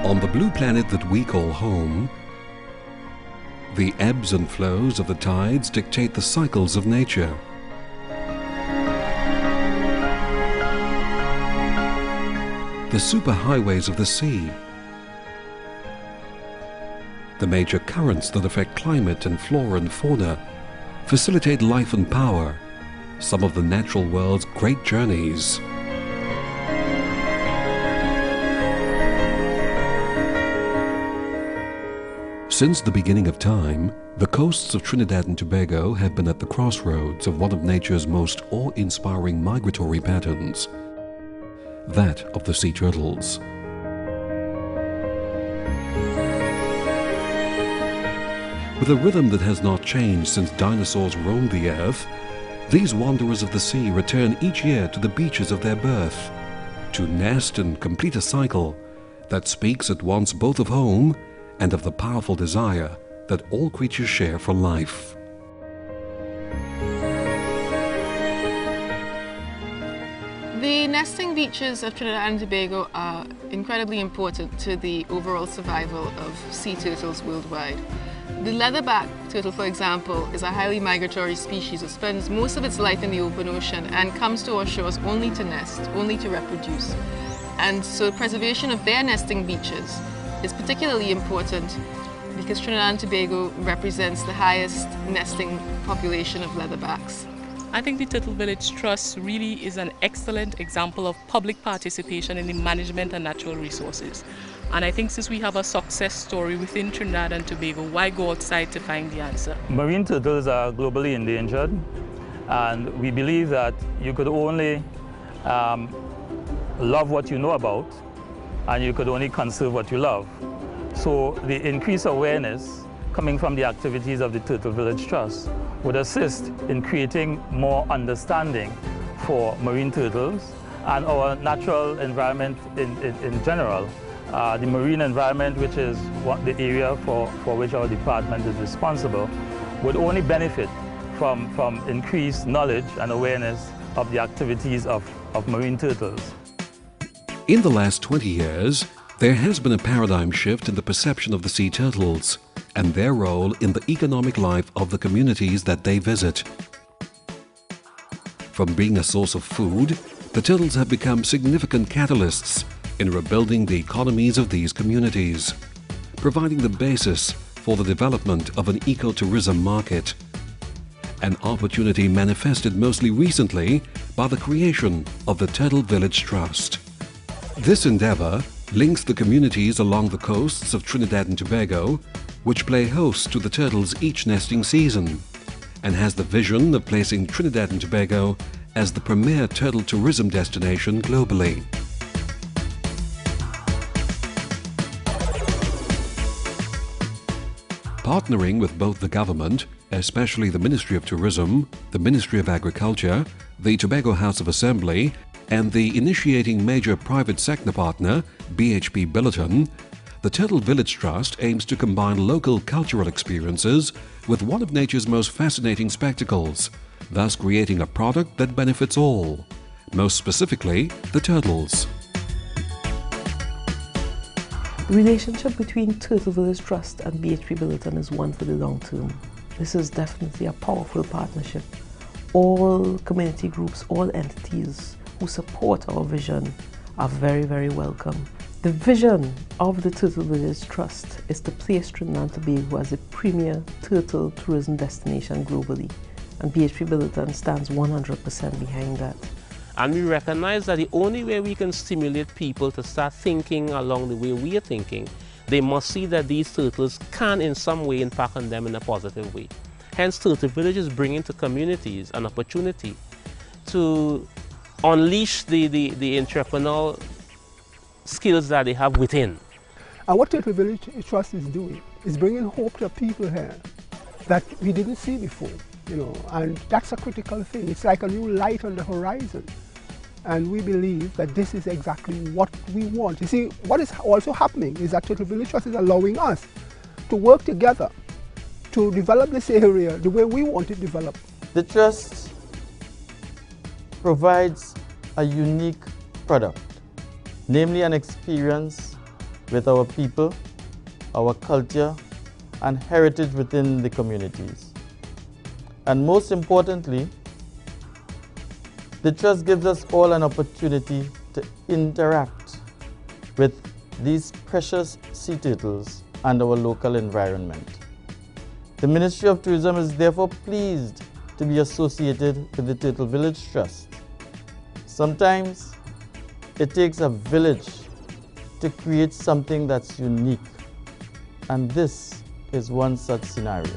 On the blue planet that we call home, the ebbs and flows of the tides dictate the cycles of nature. The superhighways of the sea, the major currents that affect climate and flora and fauna, facilitate life and power, some of the natural world's great journeys. Since the beginning of time, the coasts of Trinidad and Tobago have been at the crossroads of one of nature's most awe-inspiring migratory patterns, that of the sea turtles. With a rhythm that has not changed since dinosaurs roamed the earth, these wanderers of the sea return each year to the beaches of their birth, to nest and complete a cycle that speaks at once both of home and of the powerful desire that all creatures share for life. The nesting beaches of Trinidad and Tobago are incredibly important to the overall survival of sea turtles worldwide. The leatherback turtle, for example, is a highly migratory species. It spends most of its life in the open ocean and comes to our shores only to nest, only to reproduce. And so preservation of their nesting beaches is particularly important because Trinidad and Tobago represents the highest nesting population of leatherbacks. I think the Turtle Village Trust really is an excellent example of public participation in the management of natural resources. And I think since we have a success story within Trinidad and Tobago, why go outside to find the answer? Marine turtles are globally endangered, and we believe that you could only love what you know about, and you could only conserve what you love. So the increased awareness coming from the activities of the Turtle Village Trust would assist in creating more understanding for marine turtles and our natural environment in general. The marine environment, which is the area for which our department is responsible, would only benefit from increased knowledge and awareness of the activities of marine turtles. In the last 20 years, there has been a paradigm shift in the perception of the sea turtles and their role in the economic life of the communities that they visit. From being a source of food, the turtles have become significant catalysts in rebuilding the economies of these communities, providing the basis for the development of an ecotourism market, an opportunity manifested mostly recently by the creation of the Turtle Village Trust. This endeavor links the communities along the coasts of Trinidad and Tobago, which play host to the turtles each nesting season, and has the vision of placing Trinidad and Tobago as the premier turtle tourism destination globally. Partnering with both the government, especially the Ministry of Tourism, the Ministry of Agriculture, the Tobago House of Assembly, and the initiating major private sector partner, BHP Billiton, the Turtle Village Trust aims to combine local cultural experiences with one of nature's most fascinating spectacles, thus creating a product that benefits all, most specifically the turtles. The relationship between Turtle Village Trust and BHP Billiton is one for the long term. This is definitely a powerful partnership. All community groups, all entities who support our vision are very, very welcome. The vision of the Turtle Village Trust is to place Trinidad and Tobago as a premier turtle tourism destination globally, and BHP Billiton stands 100% behind that. And we recognize that the only way we can stimulate people to start thinking along the way we are thinking, they must see that these turtles can in some way impact on them in a positive way. Hence, Turtle Village is bringing to communities an opportunity to unleash the entrepreneurial skills that they have within. And what Turtle Village Trust is doing is bringing hope to people here that we didn't see before, you know, and that's a critical thing. It's like a new light on the horizon. And we believe that this is exactly what we want. You see, what is also happening is that Turtle Village Trust is allowing us to work together to develop this area the way we want it developed. The Trust provides a unique product, namely an experience with our people, our culture, and heritage within the communities. And most importantly, the Trust gives us all an opportunity to interact with these precious sea turtles and our local environment. The Ministry of Tourism is therefore pleased to be associated with the Turtle Village Trust. Sometimes it takes a village to create something that's unique, and this is one such scenario.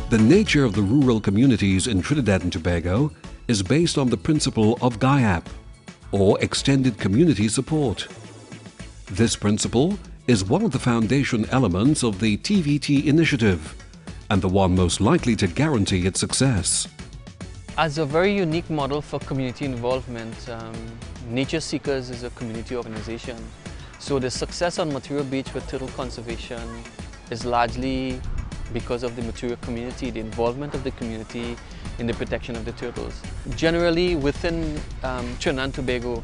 The nature of the rural communities in Trinidad and Tobago is based on the principle of GIAP, or Extended Community Support. This principle is one of the foundation elements of the TVT initiative, and the one most likely to guarantee its success. As a very unique model for community involvement, Nature Seekers is a community organization. So the success on Material Beach with turtle conservation is largely because of the Material community, the involvement of the community in the protection of the turtles. Generally within Trinidad and Tobago,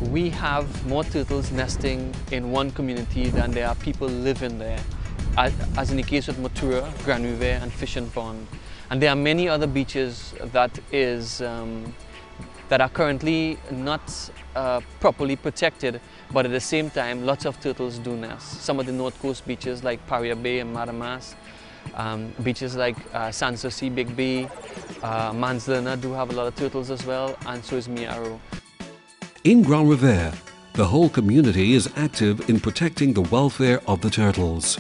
we have more turtles nesting in one community than there are people living there, as in the case of Matura, Grand River and Fishing Pond. And there are many other beaches that are currently not properly protected, but at the same time lots of turtles do nest. Some of the North Coast beaches like Paria Bay and Madamas, beaches like Sanssouci, Big Bay, Manzana do have a lot of turtles as well, and so is Miaro. In Grand River, the whole community is active in protecting the welfare of the turtles.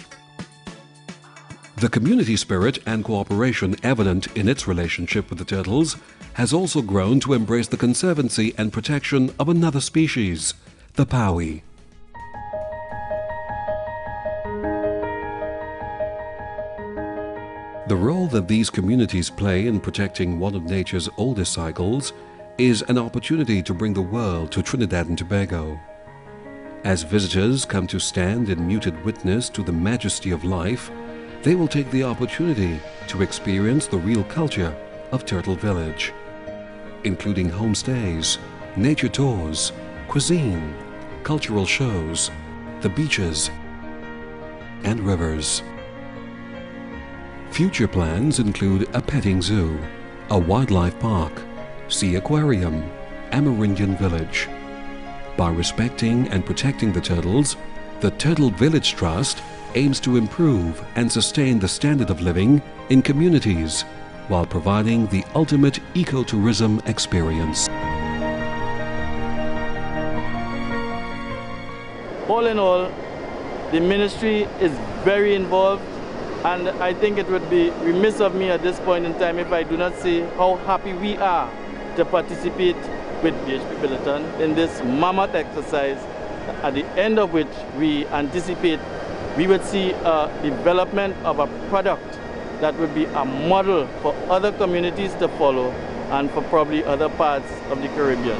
The community spirit and cooperation evident in its relationship with the turtles has also grown to embrace the conservancy and protection of another species, the Powie. The role that these communities play in protecting one of nature's oldest cycles is an opportunity to bring the world to Trinidad and Tobago. As visitors come to stand in muted witness to the majesty of life, they will take the opportunity to experience the real culture of Turtle Village, including homestays, nature tours, cuisine, cultural shows, the beaches, and rivers. Future plans include a petting zoo, a wildlife park, sea aquarium, Amerindian village. By respecting and protecting the turtles, the Turtle Village Trust aims to improve and sustain the standard of living in communities while providing the ultimate ecotourism experience. All in all, the ministry is very involved, and I think it would be remiss of me at this point in time if I do not say how happy we are to participate with BHP Billiton in this mammoth exercise, at the end of which we anticipate we would see a development of a product that would be a model for other communities to follow and for probably other parts of the Caribbean.